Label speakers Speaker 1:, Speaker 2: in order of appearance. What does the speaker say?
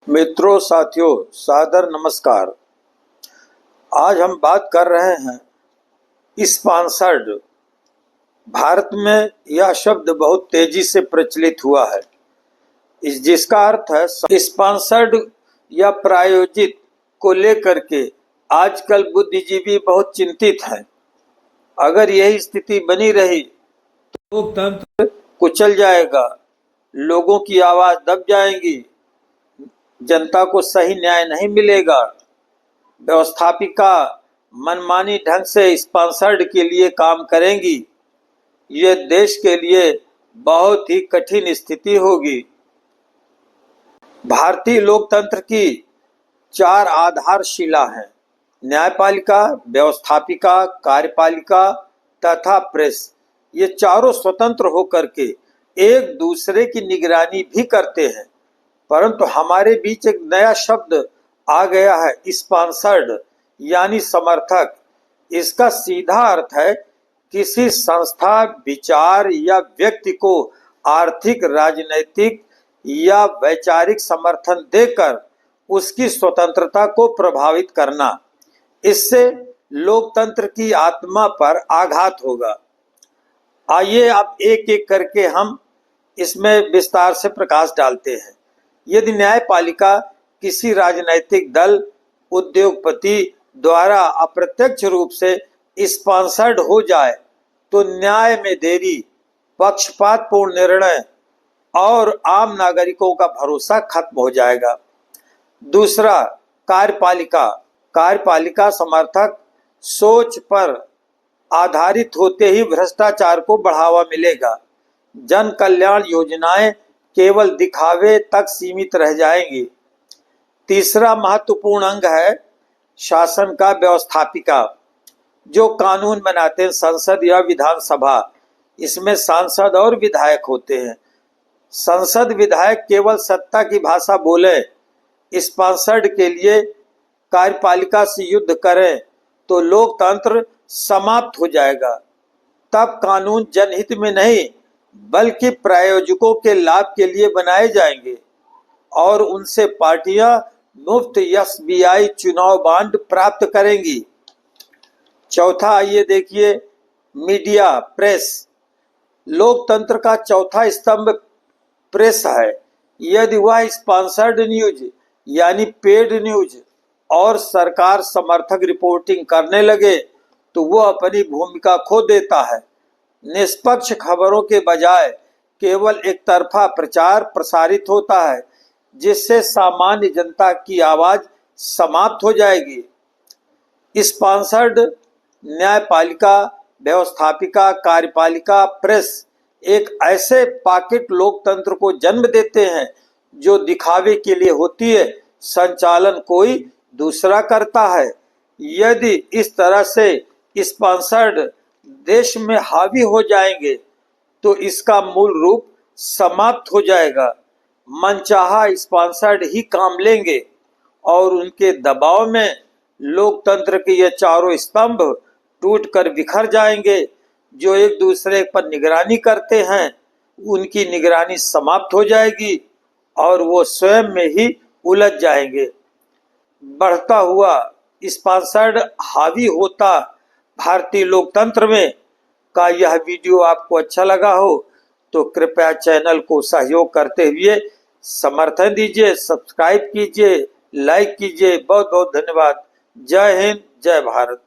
Speaker 1: मित्रों, साथियों, सादर नमस्कार। आज हम बात कर रहे हैं स्पॉन्सर्ड। भारत में यह शब्द बहुत तेजी से प्रचलित हुआ है, जिसका अर्थ है स्पॉन्सर्ड या प्रायोजित को लेकर के आजकल बुद्धिजीवी बहुत चिंतित हैं। अगर यही स्थिति बनी रही तो लोकतंत्र कुचल जाएगा, लोगों की आवाज दब जाएगी, जनता को सही न्याय नहीं मिलेगा। व्यवस्थापिका मनमानी ढंग से स्पॉन्सर्ड के लिए काम करेंगी। ये देश के लिए बहुत ही कठिन स्थिति होगी। भारतीय लोकतंत्र की 4 आधारशिला हैं: न्यायपालिका, व्यवस्थापिका, कार्यपालिका तथा प्रेस। ये चारों स्वतंत्र होकर के एक दूसरे की निगरानी भी करते हैं, परंतु हमारे बीच एक नया शब्द आ गया है, स्पॉन्सर्ड यानी समर्थक। इसका सीधा अर्थ है किसी संस्था, विचार या व्यक्ति को आर्थिक, राजनैतिक या वैचारिक समर्थन देकर उसकी स्वतंत्रता को प्रभावित करना। इससे लोकतंत्र की आत्मा पर आघात होगा। आइए अब एक एक करके हम इसमें विस्तार से प्रकाश डालते हैं। यदि न्यायपालिका किसी राजनैतिक दल, उद्योगपति द्वारा अप्रत्यक्ष रूप से स्पॉन्सर्ड हो जाए तो न्याय में देरी, पक्षपातपूर्ण निर्णय और आम नागरिकों का भरोसा खत्म हो जाएगा। दूसरा, कार्यपालिका। कार्यपालिका समर्थक सोच पर आधारित होते ही भ्रष्टाचार को बढ़ावा मिलेगा। जन कल्याण योजनाएं केवल दिखावे तक सीमित रह जाएंगी। तीसरा महत्वपूर्ण अंग है शासन का व्यवस्थापिका, जो कानून बनाते हैं, संसद या विधानसभा। इसमें सांसद और विधायक होते हैं। संसद विधायक केवल सत्ता की भाषा बोले, स्पॉन्सर्ड के लिए कार्यपालिका से युद्ध करें तो लोकतंत्र समाप्त हो जाएगा। तब कानून जनहित में नहीं बल्कि प्रायोजकों के लाभ के लिए बनाए जाएंगे और उनसे पार्टियां मुफ्त एसबीआई चुनाव बॉन्ड प्राप्त करेंगी। चौथा, आइए देखिए, मीडिया, प्रेस। लोकतंत्र का चौथा स्तंभ प्रेस है। यदि वह स्पॉन्सर्ड न्यूज यानी पेड न्यूज और सरकार समर्थक रिपोर्टिंग करने लगे तो वह अपनी भूमिका खो देता है। निष्पक्ष खबरों के बजाय केवल एक तरफा प्रचार प्रसारित होता है, जिससे सामान्य जनता की आवाज समाप्त हो जाएगी। स्पॉन्सर्ड न्यायपालिका, व्यवस्थापिका, कार्यपालिका, प्रेस एक ऐसे पॉकेट लोकतंत्र को जन्म देते हैं जो दिखावे के लिए होती है, संचालन कोई दूसरा करता है। यदि इस तरह से स्पॉन्सर्ड देश में हावी हो जाएंगे तो इसका मूल रूप समाप्त हो जाएगा। मनचाहा स्पॉन्सर्ड ही काम लेंगे और उनके दबाव में लोकतंत्र के ये चारों स्तंभ टूटकर बिखर जाएंगे। जो एक दूसरे पर निगरानी करते हैं, उनकी निगरानी समाप्त हो जाएगी और वो स्वयं में ही उलझ जाएंगे। बढ़ता हुआ स्पॉन्सर्ड हावी होता भारतीय लोकतंत्र में का यह वीडियो आपको अच्छा लगा हो तो कृपया चैनल को सहयोग करते हुए समर्थन दीजिए, सब्सक्राइब कीजिए, लाइक कीजिए। बहुत बहुत धन्यवाद। जय हिंद, जय भारत।